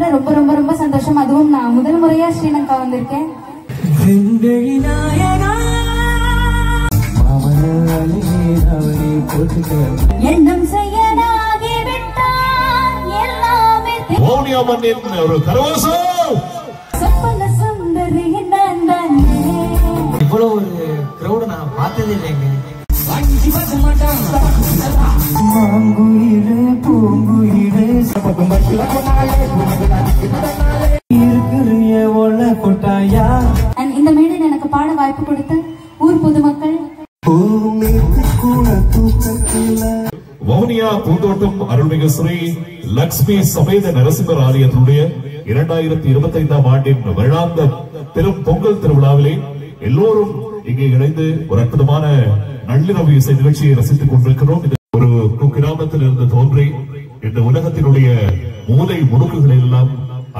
பார்த்ததுல ரொம்ப ரொம்ப ரொம்ப சந்தோஷம். அதுவும் நான் முதல் முறையா ஸ்ரீலங்கா வந்திருக்கேன். எண்ணம் செய்யலாகிவிட்டால் எல்லாமே வவுனியா மண்ணின் ஒரு கரகோஷம். சொப்பன சுந்தரி நான் தானே. இவ்வளவு ஒரு கிரௌட நான் பார்த்ததே இல்லைங்க. இந்த மேடையில் எனக்கு பாட வாய்ப்பு கொடுத்த ஊர் பொதுமக்கள், வவுனியா பூந்தோட்டம் அருள்மிகு ஸ்ரீ லக்ஷ்மி சமேத நரசிம்மர் ஆலயத்தினுடைய 2025ஆம் ஆண்டின் வருடாந்த பெரும் பொங்கல் திருவிழாவிலே எல்லோரும் இங்கே இணைந்து ஒரு அற்புதமான நள்ளிரவு இசை நிகழ்ச்சியை ரசித்துக் கொண்டிருக்கிறோம். ஒரு குக்கிராமத்தில் இருந்து தோன்றி இந்த உலகத்தினுடைய மூலை முடுக்குகளில் எல்லாம்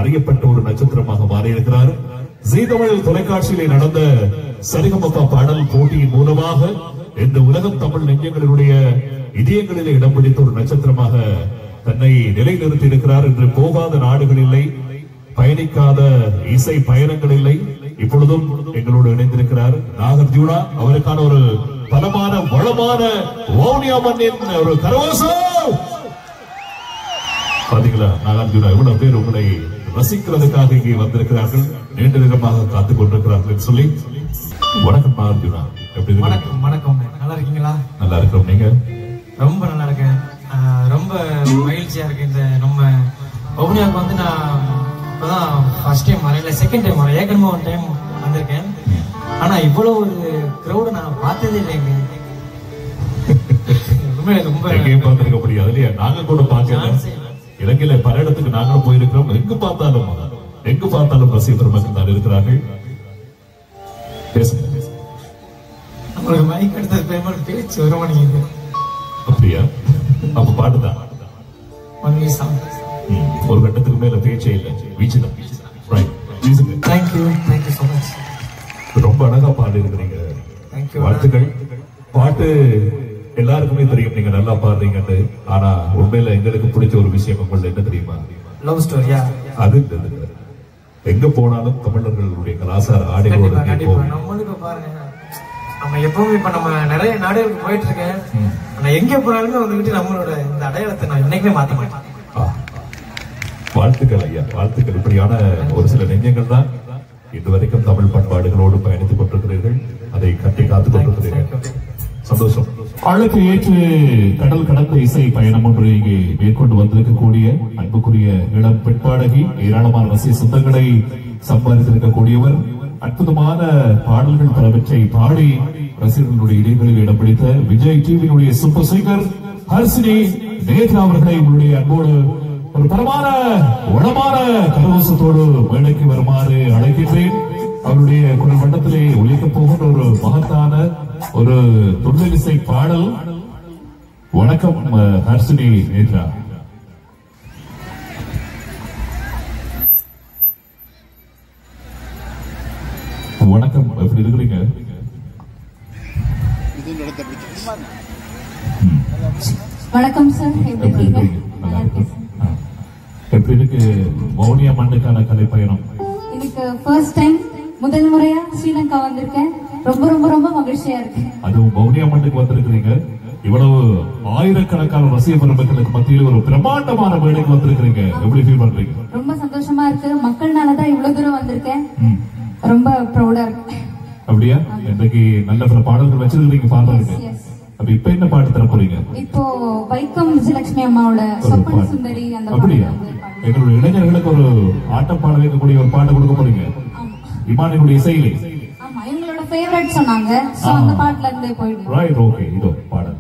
அறியப்பட்ட ஒரு நட்சத்திரமாக மாறியிருக்கிறார். ஜீ தமிழ் தொலைக்காட்சியிலே நடந்த சரிகமபா பாடல் போட்டியின் மூலமாக இந்த உலகம் தமிழ் நெஞ்சங்களினுடைய இதயங்களிலே இடம் பிடித்த ஒரு நட்சத்திரமாக தன்னை நிலைநிறுத்தி இருக்கிறார். என்று போகாத நாடுகள் இல்லை, பயணிக்காத இசை பயணங்கள் இல்லை. இப்பொழுதும் எங்களோடு இணைந்திருக்கிறார் நாகார்ஜுனா. அவருக்கான ஒரு பலமான வளமான வவுனியா மண்ணின் ஒரு கரகோஷம். பாத்தீங்களா நாகார்ஜுனா, எவ்வளவு பேர் உங்களை ரசிக்கிறதுக்காக இங்கே வந்திருக்கிறார்கள், நீண்ட நேரமாக காத்துக் கொண்டிருக்கிறார்கள் சொல்லி. வணக்கம் நாகார்ஜுனா, எப்படி இருக்கு? வணக்கம் வணக்கம். நல்லா இருக்கீங்களா? நல்லா இருக்கிறோம். நீங்க? ரொம்ப நல்லா இருக்கேன். ரொம்ப மகிழ்ச்சியா இருக்கு. இந்த நம்ம வவுனியாவுக்கு வந்து நான் இப்பதான் ஃபர்ஸ்ட் டைம் வரேன், இல்லை செகண்ட் டைம் வரேன். ஏற்கனவே ஒரு டைம் வந்திருக்கேன். ஆனா இவ்வளவு ஒரு கிரௌட நான் பார்த்ததே இல்லைங்க. ரொம்ப எங்கேயும் பார்த்திருக்க முடியாது இல்லையா? நாங்க கூட பார்க்கல. இலங்கையில பல இடத்துக்கு நாங்களும் போயிருக்கிறோம். எங்கு பார்த்தாலும் ரசிக பெருமக்கள் தான் இருக்கிறார்கள். பேசுங்க. நம்மளுக்கு மைக் எடுத்தது பேமெண்ட் பேச்சு வர மாட்டேங்குது. அப்படியா? அப்ப பாட்டுதான் ஒரு கட்டத்துக்கு மேல பேச்சே இல்லை, வீச்சுதான். Thank you so much. ரொம்ப அழகா பாடி இருக்கிறீங்க, வாழ்த்துக்கள். பாட்டு எல்லாருக்குமே தெரியும் நீங்க நல்லா பாடுறீங்கன்னு. ஆனா உண்மையில எங்களுக்கு பிடிச்ச ஒரு விஷயம் உங்களுக்கு என்ன தெரியுமா? லவ் ஸ்டோரியா? அது எங்க போனாலும் தமிழர்களுடைய கலாச்சார ஆடைகளோட நம்மளுக்கு பாருங்க, நம்ம எப்பவுமே இப்ப நம்ம நிறைய நாடுகளுக்கு போயிட்டு இருக்கேன். ஆனா எங்க போனாலுமே வந்துகிட்டு நம்மளோட இந்த அடையாளத்தை நான் என்னைக்குமே மாத்த மாட்டேன். வாழ்த்துக்கள் ஐயா, வாழ்த்துக்கள். இப்படியான ஒரு சில நெஞ்சங்கள் தான் இதுவரைக்கும் தமிழ் பண்பாடுகளோடு பயணித்துக் கொண்டிருக்கிறீர்கள், அதை கட்டி காத்துக் கொண்டிருக்கிறீர்கள். சந்தோஷம். அழைப்பு ஏற்று கடல் கடந்த இசை பயணம் ஒன்று இங்கே மேற்கொண்டு வந்திருக்கக்கூடிய அன்புக்குரிய இளம் பெண் பாடகி, ஏராளமான ரசிக சொந்தங்களை சம்பாதித்திருக்கக்கூடியவர், அற்புதமான பாடல்கள் பலவற்றை பாடி ரசிகர்களுடைய இடைவெளியில் இடம் பிடித்த விஜய் டிவியினுடைய சூப்பர் சிங்கர் ஹர்ஷினி நேத்ரா அவர்களை உங்களுடைய அன்போடு ஒரு பரமான வளமான கரகோஷத்தோடு மேடைக்கு வருமாறு அழைக்கின்றேன். அவருடைய குரல் மண்டலத்திலே ஒலிக்கப் போகின்ற ஒரு மகத்தான ஒரு துள்ளல் இசை பாடல். வணக்கம் ஹர்ஷினி நேத்ரா. வணக்கம், எப்படி இருக்கிறீங்க? வணக்கம் சார், எப்படி இருக்கீங்க? எப்படி இருக்கு வவுனியா மண்ணுக்கான கலை பயணம்? எனக்கு ஃபர்ஸ்ட் டைம், முதல் முறையா ஸ்ரீலங்கா வந்திருக்கேன். ரொம்ப ரொம்ப ரொம்ப மகிழ்ச்சியா இருக்கு. அதுவும் வவுனியா மண்ணுக்கு வந்திருக்கிறீங்க. இவ்வளவு ஆயிரக்கணக்கான ரசிக பெருமக்களுக்கு மத்தியில் ஒரு பிரம்மாண்டமான மேடைக்கு வந்திருக்கிறீங்க. எப்படி ஃபீல் பண்றீங்க? ரொம்ப சந்தோஷமா இருக்கு. மக்கள்னாலதான் இவ்வளவு தூரம் வந்திருக்கேன். ரொம்ப ப்ரௌடா இருக்கு. அப்படியா? இன்றைக்கு நல்ல பல பாடல்கள் வச்சிருக்கீங்க பாடுறதுக்கு. அப்ப இப்ப என்ன பாட்டு தர போறீங்க? இப்போ வைக்கம் விஜயலட்சுமி அம்மாவோட சொப்பன சுந்தரி அந்த அப்படியா? எங்களுடைய இளைஞர்களுக்கு ஒரு ஆட்டம் பாட வைக்கக்கூடிய ஒரு பாட்டு கொடுக்க போறீங்க இமானினுடைய இசையிலே. ஆமா, எங்களோட ஃபேவரட் சொன்னாங்க. சோ அந்த பாட்டுல இருந்தே போயிடுங்க. Right, okay. இதோ பாடல்.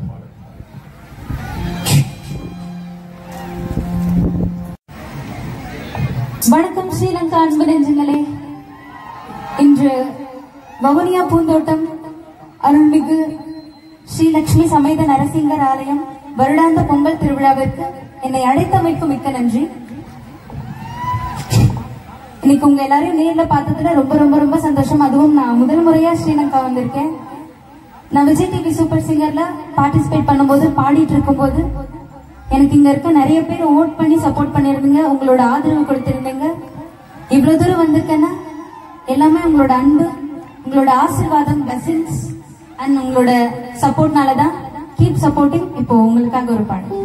வணக்கம் ஸ்ரீலங்கா அன்பு நெஞ்சங்களே. இன்று வவுனியா பூந்தோட்டம் அருள்மிகு ஸ்ரீ லட்சுமி சமேத நரசிங்கர் ஆலயம் வருடாந்த பொங்கல் திருவிழாவிற்கு என்னை அழைத்தமைக்கு மிக்க நன்றி. இன்னைக்கு உங்க எல்லாரையும் நேர்ல பார்த்ததுல ரொம்ப ரொம்ப ரொம்ப சந்தோஷம். அதுவும் நான் முதல் முறையா ஸ்ரீலங்கா வந்திருக்கேன். நான் விஜய் டிவி சூப்பர் சிங்கர்ல பார்ட்டிசிபேட் பண்ணும்போது, பாடிட்டு இருக்கும்போது எனக்கு இங்க இருக்க நிறைய பேர் ஓட் பண்ணி சப்போர்ட் பண்ணிருந்தீங்க, உங்களோட ஆதரவு கொடுத்திருந்தீங்க. இவ்வளவு தூரம் வந்திருக்கேன்னா எல்லாமே உங்களோட அன்பு, உங்களோட ஆசீர்வாதம், blessings அண்ட் உங்களோட சப்போர்ட்னாலதான். Keep supporting. இப்போ உங்களுக்காக ஒரு பாடல்.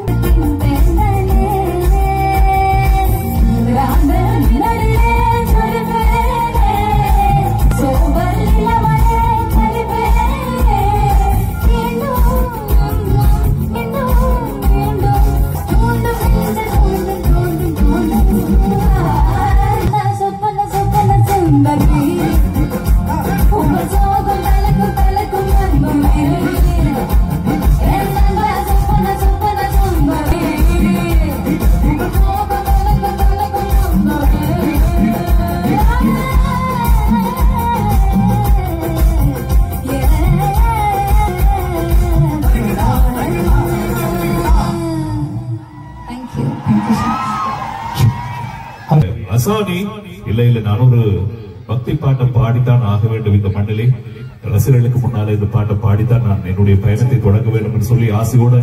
அசானி இல்ல நான் ஒரு பக்தி பாட்டை பாடித்தான் ஆக வேண்டும் இந்த மண்ணிலே. ரசிகர்களுக்கு முன்னால இந்த பாட்டை பாடித்தான் நான் என்னுடைய பயணத்தை தொடங்க வேண்டும் என்று சொல்லி ஆசையோட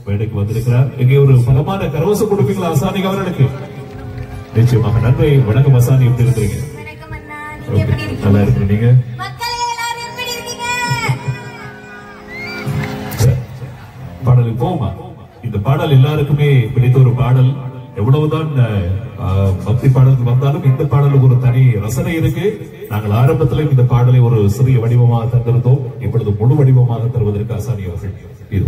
வேலைக்கு வந்திருக்கிறார். இங்கே ஒரு பலமான கரவசம் கொடுப்பீங்களா அசானிக்கு அவர்களுக்கு? நிச்சயமாக. நன்றி. வணக்கம் அசானி, எப்படி இருக்கிறீங்க? நல்லா இருக்கிறீங்க? பாடலுக்கு போமா. இந்த பாடல் எல்லாருக்குமே பிடித்த ஒரு பாடல். எவ்வளவுதான் பக்தி பாடலுக்கு வந்தாலும் இந்த பாடலுக்கு ஒரு தனி ரசனை இருக்கு. நாங்கள் ஆரம்பத்தில் இந்த பாடலை ஒரு சிறிய வடிவமாக தந்திருந்தோம். இப்பொழுது முழு வடிவமாக தருவதற்கு அசானி அவர்கள் இது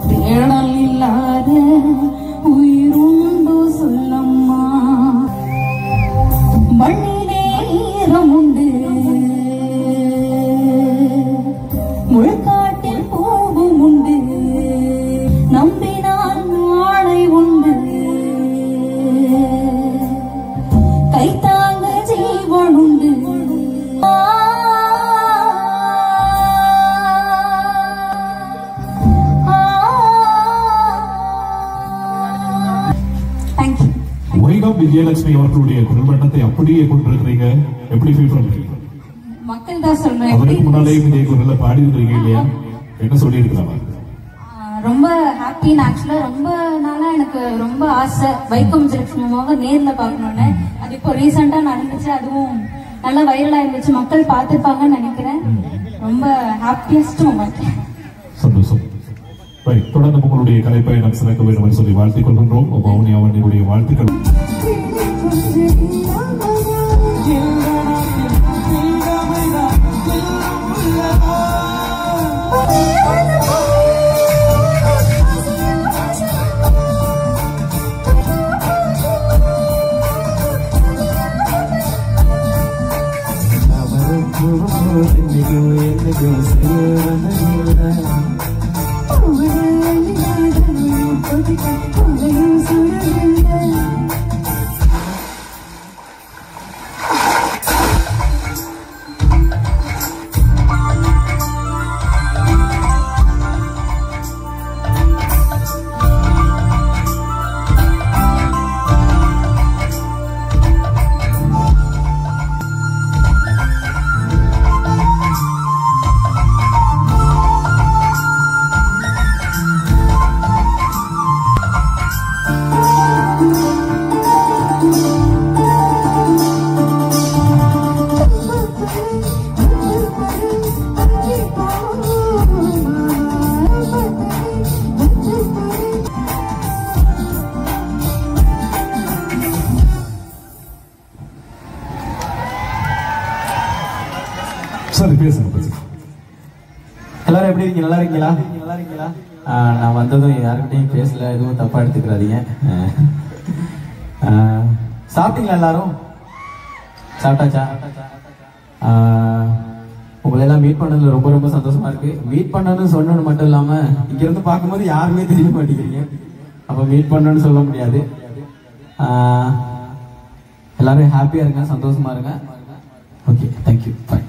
தேடல் இல்லாத உயிருண்டோ சொல்லம்மா மண்ணிலே ஈரம் உண்டு முழுக்காட்டில் பூவும் உண்டு நம்பினால் நாளை உண்டு கைத்தாங்க ஜீவன் உண்டு வைகம் விஜயலட்சுமி அவர்களுடைய குரல் வண்ணத்தை அப்படியே கொண்டிருக்கிறீங்க. எப்படி ஃபீல் பண்றீங்க? மக்கள் தான் சொல்றேன். அவருக்கு முன்னாலே இதே குரல்ல பாடி இருக்கீங்க இல்லையா? என்ன சொல்லி இருக்கிறாங்க? ரொம்ப ஹாப்பி. ஆக்சுவலா ரொம்ப நாளா எனக்கு ரொம்ப ஆசை வைக்கம் விஜயலட்சுமியாக நேர்ல பாக்கணும்னு. அது இப்போ ரீசெண்டா நடந்துச்சு. அதுவும் நல்லா வைரலா இருந்துச்சு. மக்கள் பார்த்திருப்பாங்கன்னு நினைக்கிறேன். ரொம்ப ஹாப்பியஸ்ட் மொமெண்ட். சந்தோஷம். தொடர்ந்து உங்களுடைய கலைப்பயணம் சிறக்க வேண்டும் சொல்லி வாழ்த்திக் கொள்கின்றோம். வவுனியாவுடைய வாழ்த்துக்கள். எல்லாரும் எப்படி இருக்கீங்க? நல்லா இருக்கீங்களா? நான் வந்ததும் யாருக்கிட்டையும் பேசல, எதுவும் தப்பா எடுத்துக்கிறாதீங்க. சாப்பிட்டீங்களா? எல்லாரும் சாப்பிட்டாச்சா? உங்களெல்லாம் மீட் பண்ணதுல ரொம்ப ரொம்ப சந்தோஷமா இருக்கு. மீட் பண்ணணும்னு சொன்னது மட்டும் இல்லாம இங்க இருந்து பார்க்கும்போது யாருமே தெரிய மாட்டேங்கிறீங்க. அப்ப மீட் பண்ணணும்னு சொல்ல முடியாது. எல்லாரும் ஹாப்பியா இருங்க, சந்தோஷமா இருங்க. ஓகே, தேங்க்யூ, பாய்.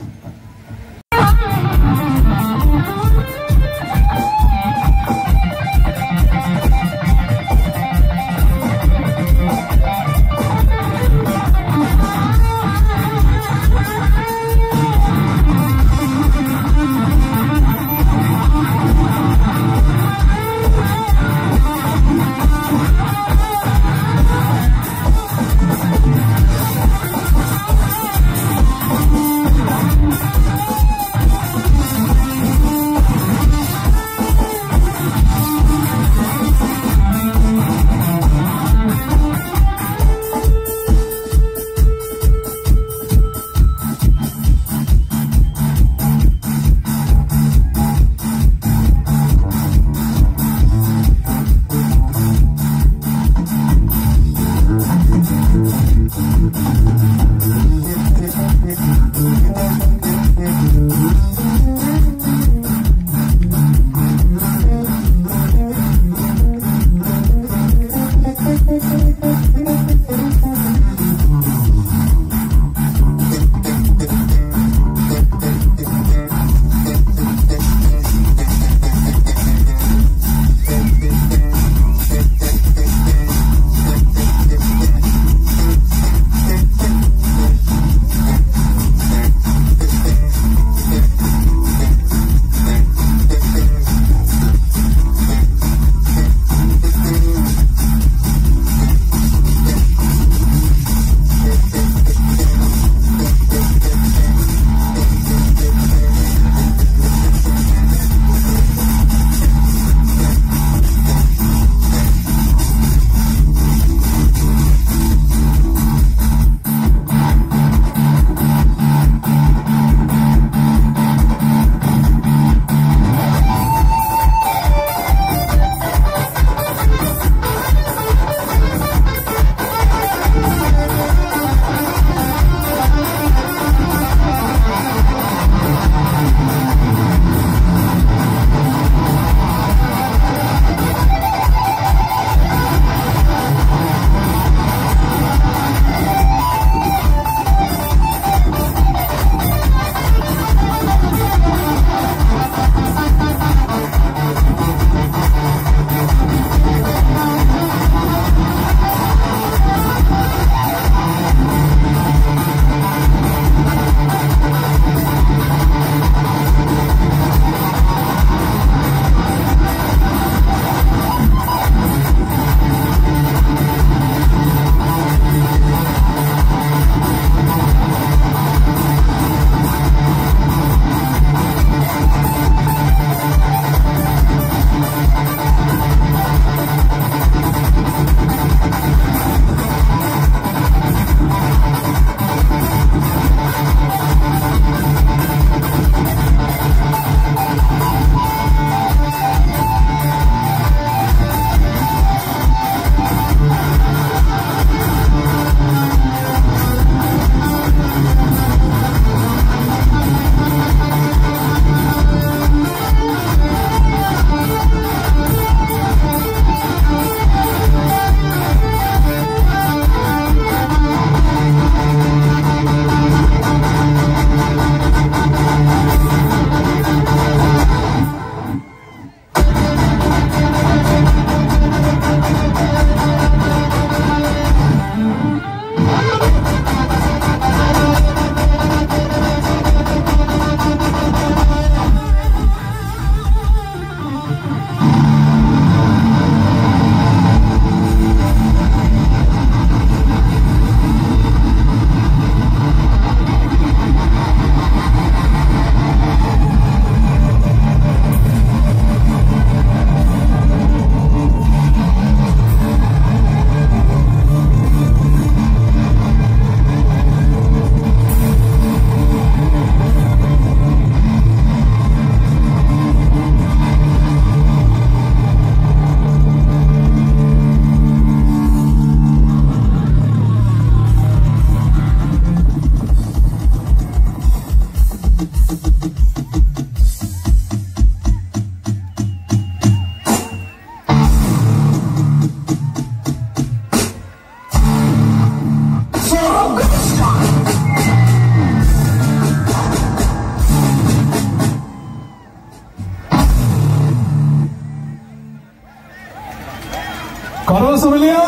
கரோசம் இல்லையா?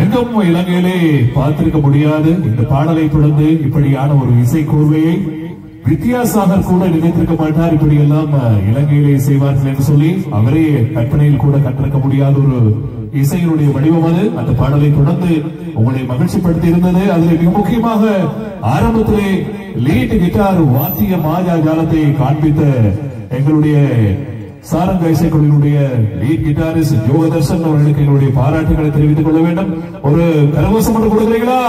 எங்கும் இலங்கையிலே பார்த்திருக்க முடியாது இந்த பாடலை தொடர்ந்து இப்படியான ஒரு இசை கோர்வையை வித்யாசாகர் கூட நினைத்திருக்க மாட்டார். இப்படி எல்லாம் இலங்கையிலே செய்வார்கள் என்று சொல்லி அவரே கற்பனையில் கூட கற்றிருக்க முடியாத ஒரு இசையினுடைய வடிவம் அது. அந்த பாடலை தொடர்ந்து உங்களை மகிழ்ச்சிப்படுத்தி இருந்தது. அதில் மிக முக்கியமாக ஆரம்பத்திலே லீட் கிட்டார் வாத்திய மாயா ஜாலத்தை காண்பித்த எங்களுடைய சாரங்க இசைக்குழுவினுடைய லீட் கிட்டாரிஸ்ட் யோகதர்ஷன் அவர்களுக்கு எங்களுடைய பாராட்டுகளை தெரிவித்துக் கொள்ள வேண்டும். ஒரு கரகோஷம் மட்டும் கொடுக்கிறீங்களா?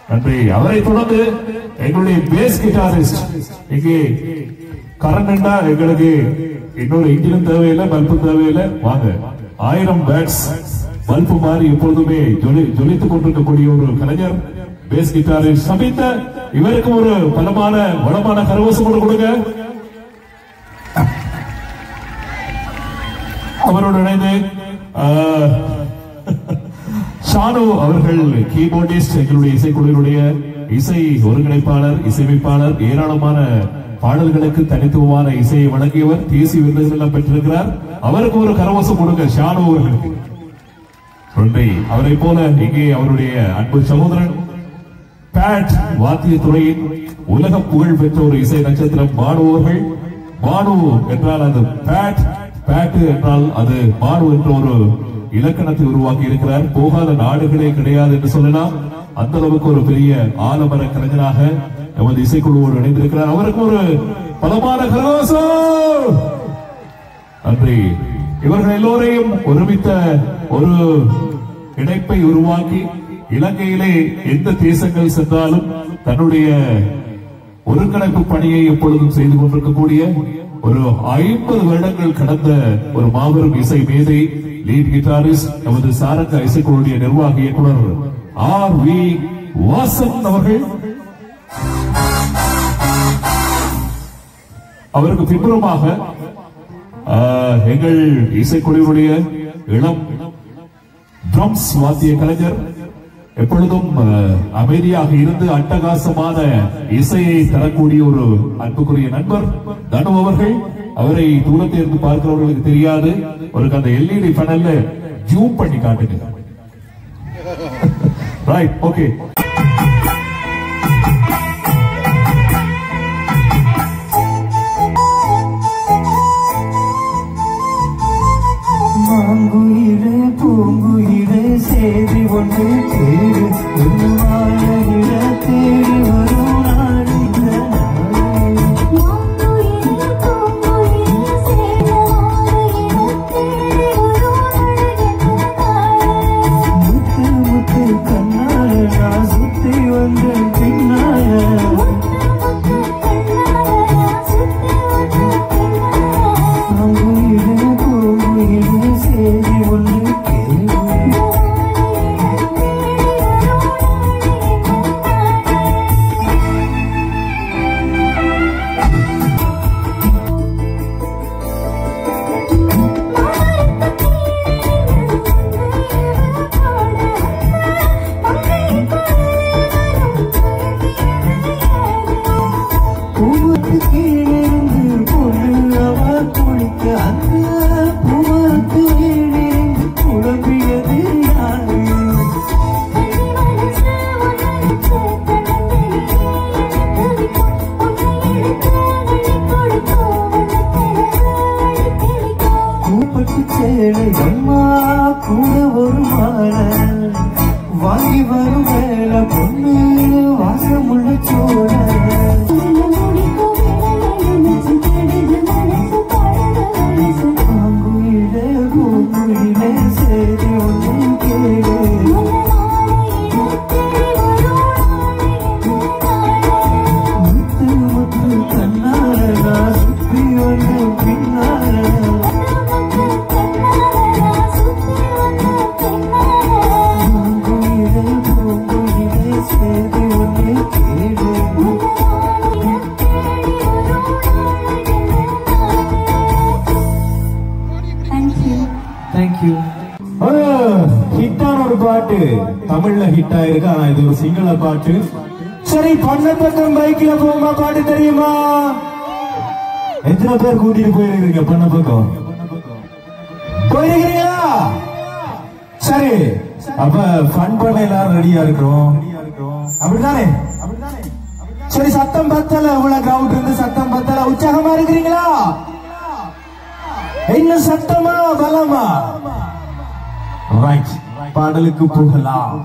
நன்றி. அவரை தொடர்ந்து எங்களுடைய பேஸ் கிட்டாரிஸ்ட் இங்கே கரண்டா எங்களுக்கு இன்னொரு இன்ஜினும் தேவையில்லை, பல்பும் தேவையில்லை. வாங்க, 1000 பேட்ஸ் பல்பு மாதிரி எப்பொழுதுமே ஜொலித்துக் கொண்டிருக்கக்கூடிய ஒரு கலைஞர் பேஸ் கிட்டாரிஸ்ட் சமீத்த. இவருக்கு ஒரு பலமான வளமான கரகோஷம் மட்டும் கொடுங்க. அவரோடு இணைந்து ஷானு அவர்கள் கீபோர்டிஸ்ட், எங்களுடைய இசைக்குழுவினுடைய இசை ஒருங்கிணைப்பாளர், இசையமைப்பாளர், ஏராளமான பாடல்களுக்கு தனித்துவமான இசையை வழங்கியவர், தேசிய விருதுகள் பெற்றிருக்கிறார். அவருக்கு ஒரு கரகோஷம் கொடுங்க ஷானு அவர்களுக்கு. நன்றி. அவரை போல இங்கே அவருடைய அன்பு சகோதரன் பேட் வாத்திய துறையின் உலக புகழ் பெற்ற ஒரு இசை நட்சத்திரம் பானு அவர்கள். பானு என்றால் அது பேட், பேட் என்றால் அது பானு என்ற ஒரு இலக்கணத்தை உருவாக்கி இருக்கிறார். போகாத நாடுகளே கிடையாது என்று சொல்லலாம். அந்த அளவுக்கு ஒரு பெரிய ஆலமர கலைஞராக நமது இசைக்குழுவோடு இணைந்திருக்கிறார். அவருக்கு ஒரு பலமான கரகோஷம். நன்றி. இவர்கள் எல்லோரையும் ஒருமித்த ஒரு இணைப்பை உருவாக்கி இலங்கையிலே எந்த தேசங்கள் சென்றாலும் தன்னுடைய ஒருங்கிணைப்பு பணியை எப்பொழுதும் செய்து கொண்டிருக்கக்கூடிய ஒரு 50 வருடங்கள் கடந்த ஒரு மாபெரும் இசை மேதை, லீட் கிட்டாரிஸ்ட், நமது சாரங்க இசைக்குழுவுடைய நிர்வாக இயக்குனர் R.V. வாசன் அவர்கள். அவருக்கு பின்புறமாக எங்கள் இசைக்குழுவுடைய இளம் ட்ரம்ஸ் வாத்திய கலைஞர், எப்பொழுதும் அமைதியாக இருந்து அட்டகாசமான இசையை தரக்கூடிய ஒரு அன்புக்குரிய நண்பர் தனு அவர்கள். அவரை தூரத்தில் இருந்து பார்க்கிறவர்களுக்கு தெரியாது, அவருக்கு அந்த LED பேனல்ல ஜூம் பண்ணி காட்டுங்க. Right, okay. மாங்குயிலே பூங்குயிலே சேதி ஒன்று தேடு, தேடி வரும் நாடு. முத்து முத்து கண்ணால நான் சுத்தி வந்த பின்னால, மாங்குயிலே பூங்குயிலே சேதி ஒன்று கேடு. பூவுக்கு கீழிருந்து பொண்ணு அவ குளிக்க, அந்த பூவுக்கு கீழிருந்து குழம்பியது யாரு? பூப்பட்டு சேலை அம்மா கூட ஒரு மாலை வாங்கி வரும் வேலை பொண்ணு வாசமுள்ள சோழ. மாங்குயிலே பூங்குயிலே சேதி ஒன்று கேடு. முத்து முத்து கண்ணால நான் சுத்தி வந்த பின்னால, மாங்குயிலே பூங்குயிலே சேதி ஒன்று கேடு. தேங்க்யூ. ஹிட்டான ஒரு பாட்டு தமிழ்ல ஹிட் ஆயிருக்கு. ஆனா இது ஒரு சிங்கள பாட்டு. சரி, பண்ண பக்கம் பைக்ல போமா பாட்டு தெரியுமா? எத்தனை பேர் கூட்டிட்டு போயிருக்கீங்க பண்ண பக்கம்? போயிருக்கிறீங்களா? சரி, அப்ப ஃபன் பண்ண எல்லாரும் ரெடியா இருக்கிறோம். அப்படிதானே? சரி, சத்தம் பத்தல. இவ்வளவு கிரவுண்ட் இருந்து சத்தம் பத்தல. உற்சாகமா இருக்கிறீங்களா? இன்னும் சத்தமா பலமா? ரைட், பாடலுக்கு போகலாம்.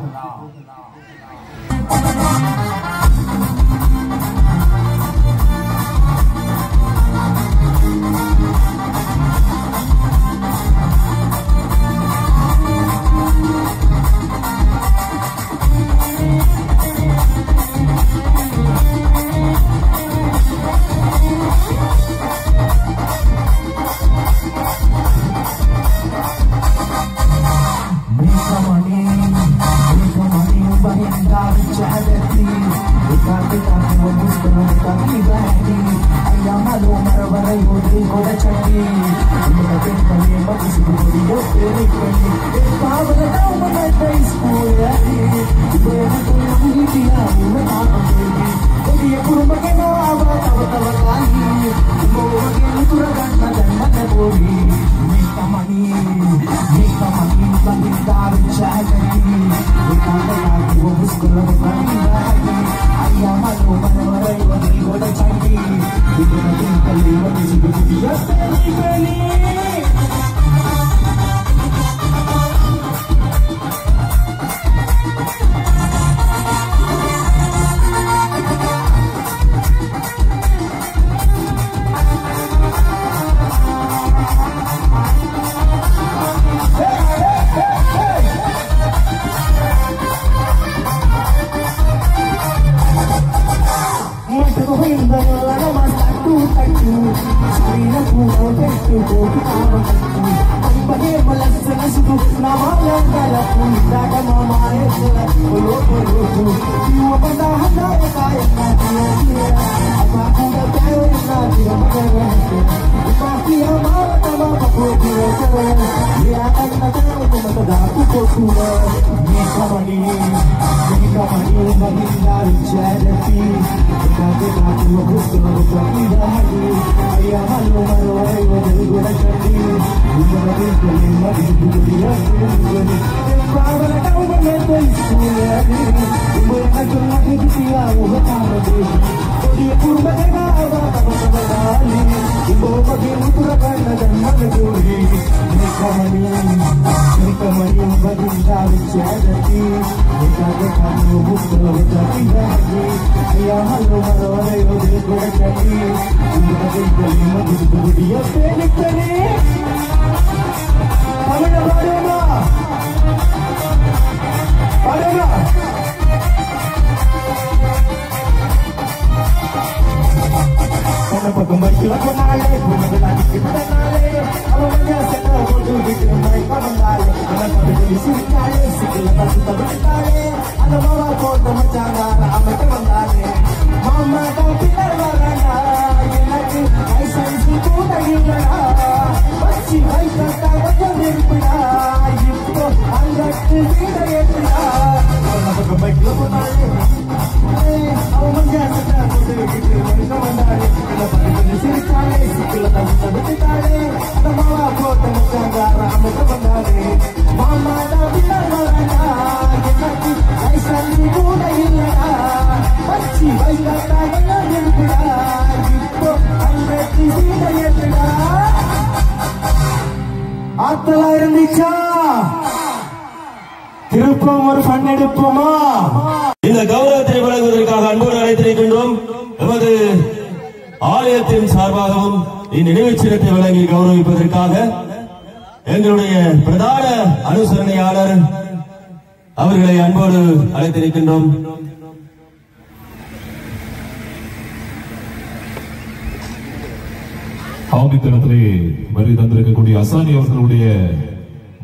திருப்பம் ஒரு ஃபன் எடுப்போமா? இந்த கௌரவத்தை வழங்குவதற்காக அன்போடு அழைத்திருக்கின்றோம். நமது ஆலயத்தின் சார்பாகவும் இந்நினைவு சின்னத்தை வழங்கி கௌரவிப்பதற்காக எங்களுடைய பிரதான அனுசரணையாளர் அவர்களை அன்போடு அழைத்திருக்கின்றோம். ஆதித்தனத்திலே வருகை தந்திருக்கக்கூடிய அசானி அவர்களுடைய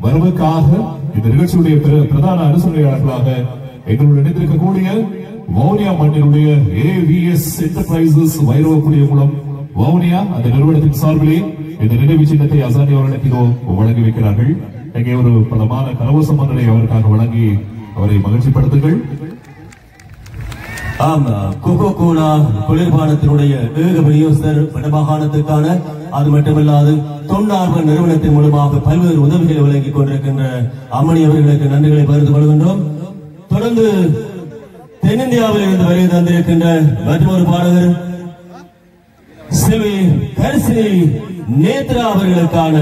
வரவுக்காக இந்த நிகழ்ச்சியுடைய பிரதான அனுசரணையாளர்களாக எங்களுடன் இணைந்திருக்கக்கூடிய வவுனியா மண்ணினுடைய ஏவிஎஸ் என்டர்பிரைசஸ் வைரவக்குடிய மூலம் வவுனியா அந்த நிறுவனத்தின் சார்பிலே இந்த நினைவு சின்னத்தை அசானி அவர்களுக்கு வழங்கி வைக்கிறார்கள். இங்கே ஒரு பலமான கரவச மன்னரை அவருக்காக வழங்கி அவரை மகிழ்ச்சிப்படுத்துங்கள். ஆமா, கோகோ கோலா குளிர்பானத்தினுடைய ஏக விநியோகஸ்தர் வடமாகாணத்துக்கான, அது மட்டுமல்லாது தொண்டார்வ நிறுவனத்தின் மூலமாக பல்வேறு உதவிகளை வழங்கிக் கொண்டிருக்கின்ற அம்மணி அவர்களுக்கு நன்றிகளை பகிர்ந்து கொள்கின்றோம். தொடர்ந்து தென்னிந்தியாவில் இருந்து வருகை தந்திருக்கின்ற மற்றொரு பாடகர் செல்வி கரிசினி நேத்ரா அவர்களுக்கான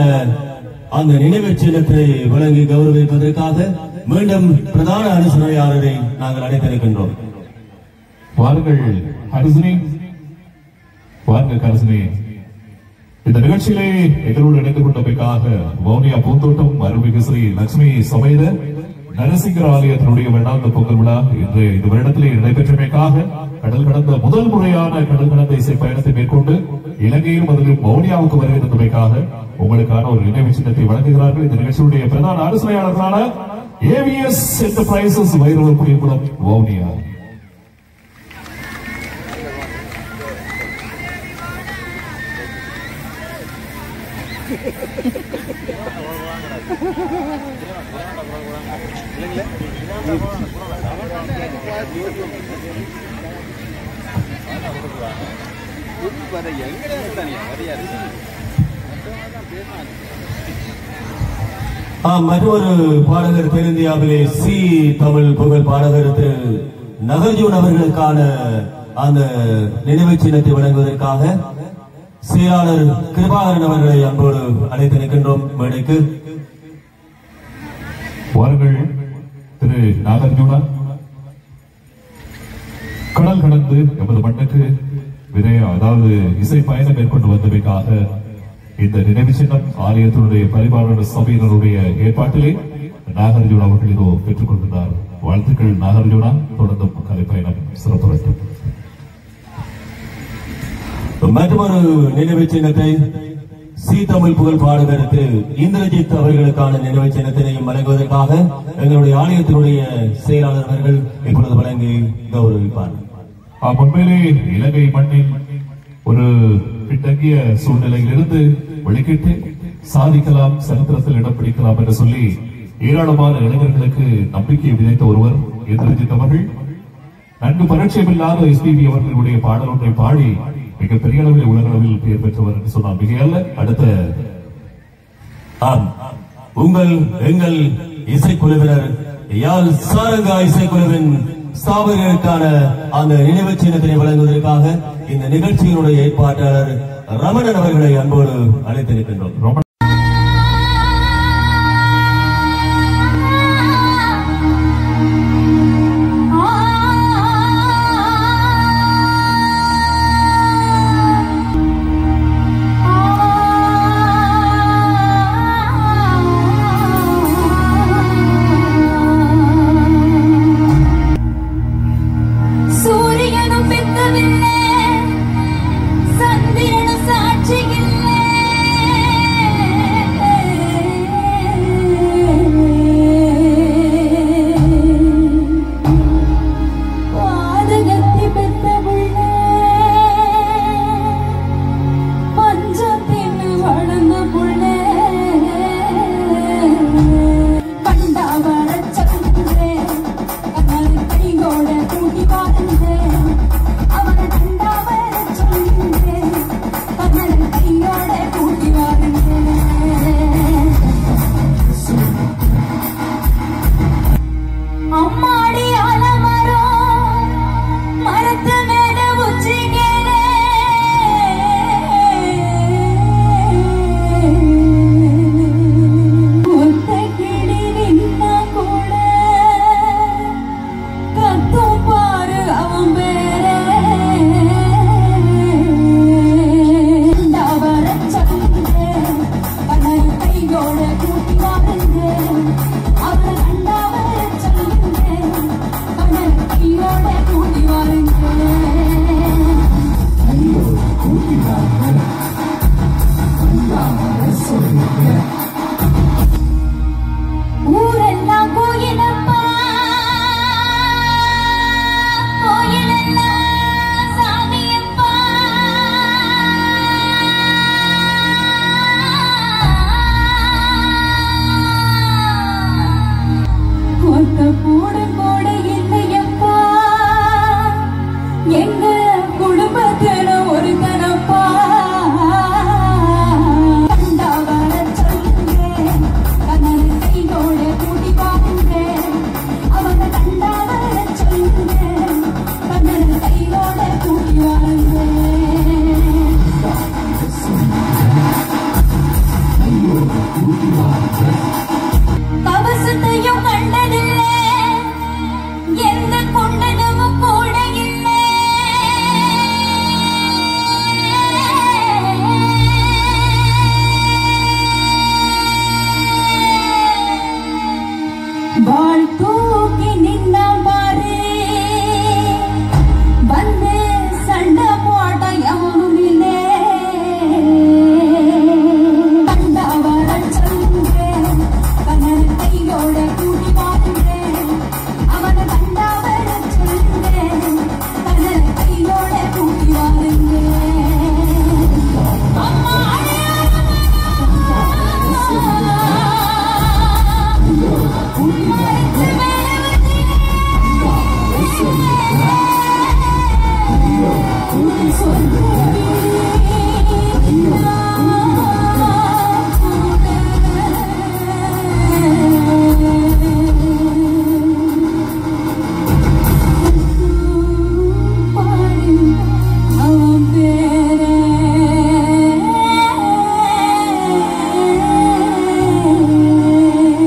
அந்த நினைவு சின்னத்தை வழங்கி கௌரவிப்பதற்காக மீண்டும் பிரதான அனுசரணையாளரை நாங்கள் அழைத்திருக்கின்றோம். வாருங்கள் ஹரிசினி, வாருங்கள் ஹரிசினி. இந்த நிகழ்ச்சியிலே எங்களோடு இணைந்து கொண்டமைக்காக வவுனியா பூந்தோட்டம் அருள்மிகு ஸ்ரீ லட்சுமி சமேத நரசிங்கர் ஆலயத்தினுடைய வருடாந்த பொங்கல் விழா இன்று இந்த வருடத்திலே நடைபெற்றமைக்காக கடல் கடந்த முதல் முறையான கடல் கடந்த இசை பயணத்தை மேற்கொண்டு இலங்கையிலும் அதிலும் வவுனியாவுக்கு வருகின்றமைக்காக உங்களுக்கான ஒரு நினைவு சின்னத்தை வழங்குகிறார்கள். இந்த நிகழ்ச்சியுடைய பிரதான ஆலோசனையாளர்களான AVS Enterprises வைரவர் புலிகுளம் வவுனியா. மற்றொரு பாடகர் தென்னிந்தியாவிலே சி தமிழ் புகழ் பாடகர் திரு நகர்ஜூன் அவர்களுக்கான அந்த நினைவு சின்னத்தை வழங்குவதற்காக செயலாளர் கிருபாகரன் அவர்களை அன்போடு அழைத்து நிற்கின்றோம் மேடைக்கு. வாருங்கள் திரு நாகார்ஜுனா. கடல் கடந்து எமது மண்ணுக்கு அதாவது இசை பயணம் மேற்கொண்டு வந்தமைக்காக இந்த நினைவு சின்னம் ஆலயத்தினுடைய பரிபாலன சபையினருடைய ஏற்பாட்டிலே நாகார்ஜுனா அவர்கள் இதோ பெற்றுக் கொள்கின்றார். வாழ்த்துக்கள் நாகார்ஜுனா, தொடர்ந்தும் கலை பயணம் சிறப்பு. மற்றொரு நினைவு சின்னத்தை சி தமிழ் புகழ் பாடகர் திரு இந்திரஜித் அவர்களுக்கான நினைவு சின்னத்தினையும் வழங்குவதற்காக எங்களுடைய ஆலயத்தினுடைய செயலாளர் அவர்கள் இப்பொழுது வழங்கி கௌரவிப்பார். உண்மையிலே இலங்கை மண்ணின் ஒரு பின்தங்கிய சூழ்நிலையில் இருந்து வெளிக்கிட்டு சாதிக்கலாம், சரித்திரத்தில் இடம் பிடிக்கலாம் என்று சொல்லி ஏராளமான இளைஞர்களுக்கு நம்பிக்கையை விதைத்த ஒருவர் இந்திரஜித் அவர்கள். நன்கு பரிச்சயமில்லாத SPB அவர்களுடைய பாடல் ஒன்றை பாடி மிகப்பெரிய அளவில் உலக அளவில் பெயர் பெற்றவர் என்று சொன்னால் மிகையல்ல. அடுத்த உங்கள் எங்கள் இசைக்குழுவினர் யாழ் சாரங்கா இசைக்குழுவின் ஸ்தாபகர்களுக்கான அந்த நினைவு சின்னத்தினை வழங்குவதற்காக இந்த நிகழ்ச்சியினுடைய ஏற்பாட்டாளர் ரமணன் அவர்களை அன்போடு அழைத்திருக்கின்றோம்.